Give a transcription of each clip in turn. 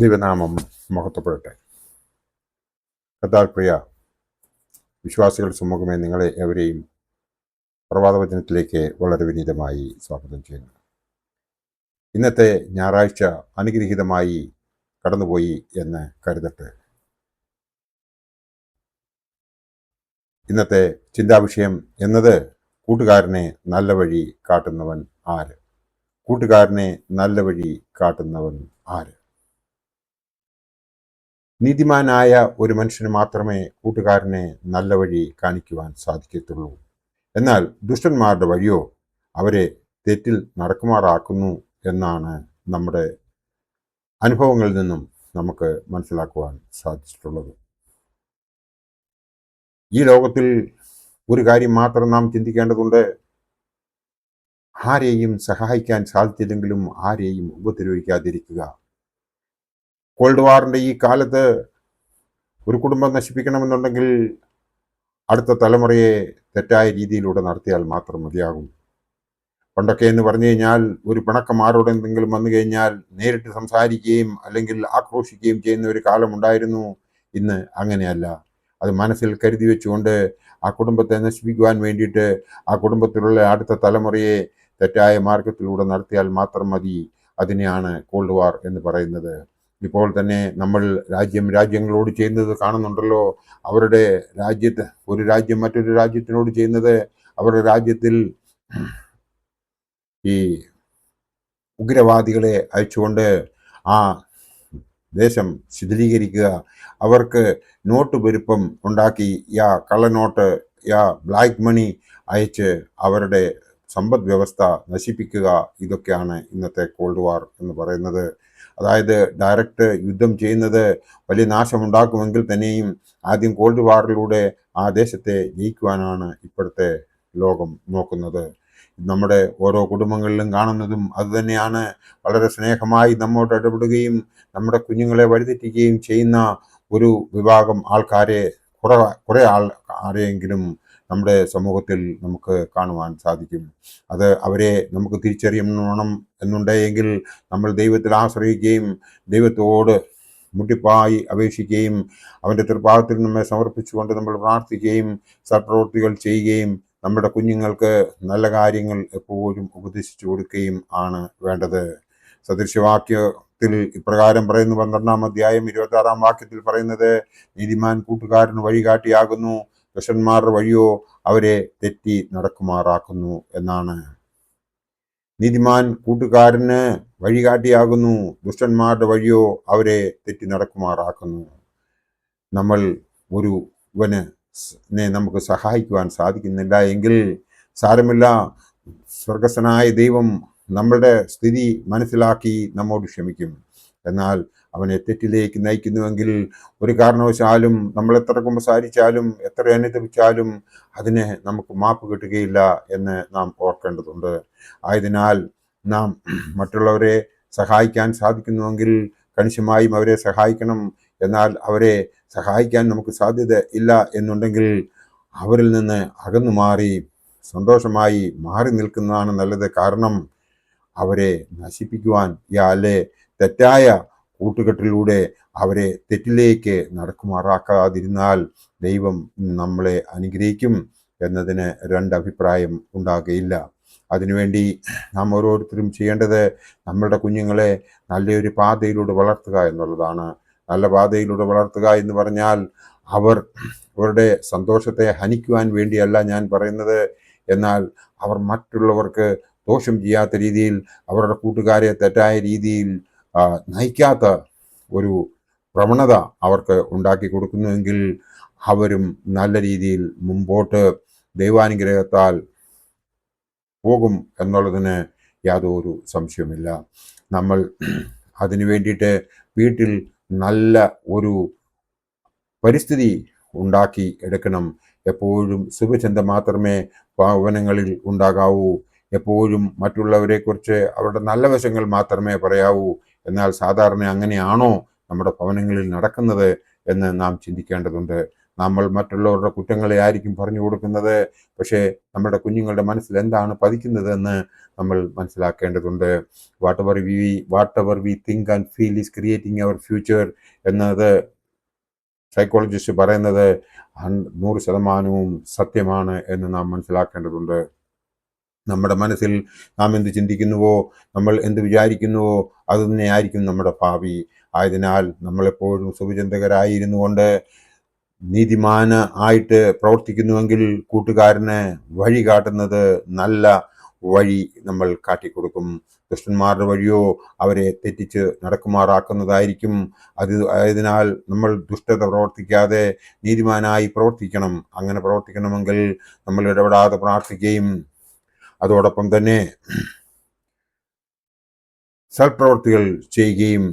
ദൈവനാമം മഹത്വപ്പെടട്ടെ. കർത്താൽ പ്രിയ വിശ്വാസികൾ സമൂഹമേ, നിങ്ങളെ എവരെയും പ്രഭാതവചനത്തിലേക്ക് വളരെ വിനീതമായി സ്വാഗതം ചെയ്യുന്നു. ഇന്നത്തെ ഞായറാഴ്ച അനുഗ്രഹീതമായി കടന്നുപോയി എന്ന് കരുതട്ടെ. ഇന്നത്തെ ചിന്താവിഷയം എന്നത് കൂട്ടുകാരനെ നല്ല വഴി കാട്ടുന്നവൻ ആര്? കൂട്ടുകാരനെ നല്ല വഴി കാട്ടുന്നവൻ ആര്? നീതിമാനായ ഒരു മനുഷ്യന് മാത്രമേ കൂട്ടുകാരനെ നല്ല വഴി കാണിക്കുവാൻ സാധിക്കത്തുള്ളൂ. എന്നാൽ ദുഷ്ടന്മാരുടെ വഴിയോ അവരെ തെറ്റിൽ നടക്കുമാറാക്കുന്നു എന്നാണ് നമ്മുടെ അനുഭവങ്ങളിൽ നിന്നും നമുക്ക് മനസ്സിലാക്കുവാൻ സാധിച്ചിട്ടുള്ളത്. ഈ ലോകത്തിൽ ഒരു കാര്യം മാത്രം നാം ചിന്തിക്കേണ്ടതുണ്ട്. ആരെയും സഹായിക്കാൻ സാധിച്ചില്ലെങ്കിലും ആരെയും ഉപദ്രവിക്കാതിരിക്കുക. കോൾഡ് വാറിൻ്റെ ഈ കാലത്ത് ഒരു കുടുംബം നശിപ്പിക്കണമെന്നുണ്ടെങ്കിൽ അടുത്ത തലമുറയെ തെറ്റായ രീതിയിലൂടെ നടത്തിയാൽ മാത്രം മതിയാകും. പണ്ടൊക്കെ എന്ന് പറഞ്ഞു കഴിഞ്ഞാൽ ഒരു പിണക്കം ആരോടെന്തെങ്കിലും വന്നു കഴിഞ്ഞാൽ നേരിട്ട് സംസാരിക്കുകയും അല്ലെങ്കിൽ ആക്രോശിക്കുകയും ചെയ്യുന്ന ഒരു കാലമുണ്ടായിരുന്നു. ഇന്ന് അങ്ങനെയല്ല. അത് മനസ്സിൽ കരുതി വെച്ചുകൊണ്ട് ആ കുടുംബത്തെ നശിപ്പിക്കുവാൻ വേണ്ടിയിട്ട് ആ കുടുംബത്തിലുള്ള അടുത്ത തലമുറയെ തെറ്റായ മാർഗത്തിലൂടെ നടത്തിയാൽ മാത്രം മതി. അതിനെയാണ് കോൾഡ് വാർ എന്ന് പറയുന്നത്. ഇപ്പോൾ തന്നെ നമ്മൾ രാജ്യങ്ങളോട് ചെയ്യുന്നത് കാണുന്നുണ്ടല്ലോ. അവരുടെ രാജ്യത്ത് ഒരു രാജ്യം മറ്റൊരു രാജ്യത്തിനോട് ചെയ്യുന്നത്, അവരുടെ രാജ്യത്തിൽ ഈ ഉഗ്രവാദികളെ അയച്ചുകൊണ്ട് ആ ദേശം ശിഥിലീകരിക്കുക, അവർക്ക് നോട്ട് പെരുപ്പം ഉണ്ടാക്കി കള്ളനോട്ട് ബ്ലാക്ക് മണി അയച്ച് അവരുടെ സമ്പദ് വ്യവസ്ഥ നശിപ്പിക്കുക. ഇതൊക്കെയാണ് ഇന്നത്തെ കോൾഡ് വാർ എന്ന് പറയുന്നത്. അതായത് ഡയറക്റ്റ് യുദ്ധം ചെയ്യുന്നത് വലിയ നാശമുണ്ടാക്കുമെങ്കിൽ തന്നെയും ആദ്യം കോൾഡ് വാറിലൂടെ ആ ദേശത്തെ ജയിക്കുവാനാണ് ഇപ്പോഴത്തെ ലോകം നോക്കുന്നത്. നമ്മുടെ ഓരോ കുടുംബങ്ങളിലും കാണുന്നതും അതുതന്നെയാണ്. വളരെ സ്നേഹമായി നമ്മോട് ഇടപെടുകയും നമ്മുടെ കുഞ്ഞുങ്ങളെ വഴിതെറ്റിക്കുകയും ചെയ്യുന്ന ഒരു വിഭാഗം ആൾക്കാരെ, കുറേ ആരെയെങ്കിലും നമ്മുടെ സമൂഹത്തിൽ നമുക്ക് കാണുവാൻ സാധിക്കും. അത് അവരെ നമുക്ക് തിരിച്ചറിയണം എന്നുണ്ടെങ്കിൽ നമ്മൾ ദൈവത്തിൽ ആശ്രയിക്കുകയും ദൈവത്തോട് മുട്ടിപ്പായി അപേക്ഷിക്കുകയും അവൻ്റെ തൃപ്പാദത്തിൽ നമ്മെ സമർപ്പിച്ചുകൊണ്ട് നമ്മൾ പ്രാർത്ഥിക്കുകയും സത്പ്രവൃത്തികൾ ചെയ്യുകയും നമ്മുടെ കുഞ്ഞുങ്ങൾക്ക് നല്ല കാര്യങ്ങൾ എപ്പോഴും ഉപദേശിച്ചു കൊടുക്കുകയും ആണ് വേണ്ടത്. സദൃശവാക്യത്തിൽ ഇപ്രകാരം പറയുന്നു. 12-ാം അധ്യായം 26-ാം വാക്യത്തിൽ പറയുന്നത്, നീതിമാൻ കൂട്ടുകാരന് വഴികാട്ടിയാകുന്നു, ദുഷ്ടന്മാരുടെ വഴിയോ അവരെ തെറ്റി നടക്കുമാറാക്കുന്നു എന്നാണ്. നീതിമാൻ കൂട്ടുകാരന് വഴികാട്ടിയാകുന്നു, ദുഷ്ടന്മാരുടെ വഴിയോ അവരെ തെറ്റി നടക്കുമാറാക്കുന്നു. നമ്മൾ ഒരുവനെ നമുക്ക് സഹായിക്കുവാൻ സാധിക്കുന്നില്ല എങ്കിൽ സാരമില്ല. സ്വർഗസ്ഥനായ ദൈവം നമ്മളുടെ സ്ഥിതി മനസ്സിലാക്കി നമ്മോട് ക്ഷമിക്കും. എന്നാൽ അവനെ തെറ്റിലേക്ക് നയിക്കുന്നുവെങ്കിൽ ഒരു കാരണവശാലും നമ്മൾ എത്ര കുമ്പസാരിച്ചാലും എത്ര അനുദപിച്ചാലും അതിന് നമുക്ക് മാപ്പ് കിട്ടുകയില്ല എന്ന് നാം ഓർക്കേണ്ടതുണ്ട്. ആയതിനാൽ നാം മറ്റുള്ളവരെ സഹായിക്കാൻ സാധിക്കുന്നുവെങ്കിൽ കണിശമായും അവരെ സഹായിക്കണം. എന്നാൽ അവരെ സഹായിക്കാൻ നമുക്ക് സാധ്യത ഇല്ല എന്നുണ്ടെങ്കിൽ അവരിൽ നിന്ന് അകന്നു മാറി സന്തോഷമായി മാറി നിൽക്കുന്നതാണ് നല്ലത്. കാരണം അവരെ നശിപ്പിക്കുവാൻ അല്ലെ തെറ്റായ കൂട്ടുകെട്ടിലൂടെ അവരെ തെറ്റിലേക്ക് നടക്കുമാറാക്കാതിരുന്നാൽ ദൈവം നമ്മളെ അനുഗ്രഹിക്കും എന്നതിന് രണ്ടഭിപ്രായം ഉണ്ടാകുകയില്ല. അതിനുവേണ്ടി നാം ഓരോരുത്തരും ചെയ്യേണ്ടത് നമ്മളുടെ കുഞ്ഞുങ്ങളെ നല്ലൊരു പാതയിലൂടെ വളർത്തുക എന്നുള്ളതാണ്. നല്ല പാതയിലൂടെ വളർത്തുക എന്ന് പറഞ്ഞാൽ അവരുടെ സന്തോഷത്തെ ഹനിക്കുവാൻ വേണ്ടിയല്ല ഞാൻ പറയുന്നത്. എന്നാൽ അവർ മറ്റുള്ളവർക്ക് ദോഷം ചെയ്യാത്ത രീതിയിൽ, അവരുടെ കൂട്ടുകാരെ തെറ്റായ രീതിയിൽ നയിക്കാത്ത ഒരു പ്രവണത അവർക്ക് ഉണ്ടാക്കി കൊടുക്കുന്നുവെങ്കിൽ അവരും നല്ല രീതിയിൽ മുമ്പോട്ട് ദൈവാനുഗ്രഹത്താൽ പോകും എന്നുള്ളതിന് യാതൊരു സംശയവുമില്ല. നമ്മൾ അതിനു വേണ്ടിയിട്ട് വീട്ടിൽ നല്ല ഒരു പരിസ്ഥിതി ഉണ്ടാക്കി എടുക്കണം. എപ്പോഴും ശുഭചിന്ത മാത്രമേ ഭവനങ്ങളിൽ ഉണ്ടാകാവൂ. എപ്പോഴും മറ്റുള്ളവരെക്കുറിച്ച് അവരുടെ നല്ല വശങ്ങൾ മാത്രമേ പറയാവൂ. എന്നാൽ സാധാരണ അങ്ങനെയാണോ നമ്മുടെ ഭവനങ്ങളിൽ നടക്കുന്നത് എന്ന് നാം ചിന്തിക്കേണ്ടതുണ്ട്. നമ്മൾ മറ്റുള്ളവരുടെ കുറ്റങ്ങളെ ആയിരിക്കും പറഞ്ഞു കൊടുക്കുന്നത്. പക്ഷേ നമ്മുടെ കുഞ്ഞുങ്ങളുടെ മനസ്സിൽ എന്താണ് പതിക്കുന്നതെന്ന് നമ്മൾ മനസ്സിലാക്കേണ്ടതുണ്ട്. Whatever we think and feel is creating our future എന്നത് സൈക്കോളജിസ്റ്റ് പറയുന്നത് 100% സത്യമാണ് എന്ന് നാം മനസ്സിലാക്കേണ്ടതുണ്ട്. നമ്മുടെ മനസ്സിൽ നാം എന്ത് ചിന്തിക്കുന്നുവോ, നമ്മൾ എന്ത് വിചാരിക്കുന്നുവോ, അത് തന്നെയായിരിക്കും നമ്മുടെ ഭാവി. ആയതിനാൽ നമ്മളെപ്പോഴും ശുഭചിന്തകരായിരുന്നു കൊണ്ട് നീതിമാന് ആയിട്ട് പ്രവർത്തിക്കുന്നുവെങ്കിൽ കൂട്ടുകാരന് വഴി കാട്ടുന്നത് നല്ല വഴി നമ്മൾ കാട്ടിക്കൊടുക്കും. ദുഷ്ടന്മാരുടെ വഴിയോ അവരെ തെറ്റിച്ച് നടക്കുമാറാക്കുന്നതായിരിക്കും. ആയതിനാൽ നമ്മൾ ദുഷ്ടത പ്രവർത്തിക്കാതെ നീതിമാനായി പ്രവർത്തിക്കണം. അങ്ങനെ പ്രവർത്തിക്കണമെങ്കിൽ നമ്മൾ ഇടപെടാതെ പ്രാർത്ഥിക്കുകയും അതോടൊപ്പം തന്നെ സൽപ്രവർത്തികൾ ചെയ്യുകയും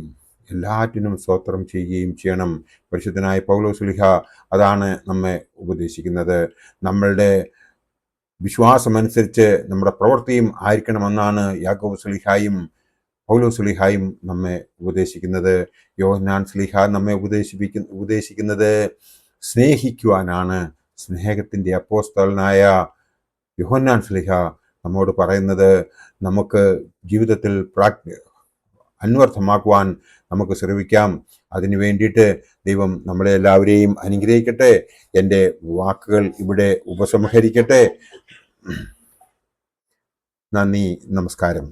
എല്ലാറ്റിനും സ്തോത്രം ചെയ്യുകയും ചെയ്യണം. പരിശുദ്ധനായ പൗലോസ്ലീഹ അതാണ് നമ്മെ ഉപദേശിക്കുന്നത്. നമ്മളുടെ വിശ്വാസമനുസരിച്ച് നമ്മുടെ പ്രവൃത്തിയും ആയിരിക്കണമെന്നാണ് യാക്കോബ് സ്ലീഹായും പൗലോസ്ലീഹായും നമ്മെ ഉപദേശിക്കുന്നത്. യോഹന്നാൻ സ്ലീഹ നമ്മെ ഉപദേശിക്കുന്നത് സ്നേഹിക്കുവാനാണ്. സ്നേഹത്തിൻ്റെ അപ്പോസ്തലനായ യോഹന്നാൻ സ്ലീഹ നമ്മോട് പറയുന്നത് നമുക്ക് ജീവിതത്തിൽ അന്വർത്ഥമാക്കുവാൻ നമുക്ക് ശ്രമിക്കാം. അതിനു വേണ്ടിയിട്ട് ദൈവം നമ്മളെ എല്ലാവരെയും അനുഗ്രഹിക്കട്ടെ. എൻ്റെ വാക്കുകൾ ഇവിടെ ഉപസംഹരിക്കട്ടെ. നന്ദി, നമസ്കാരം.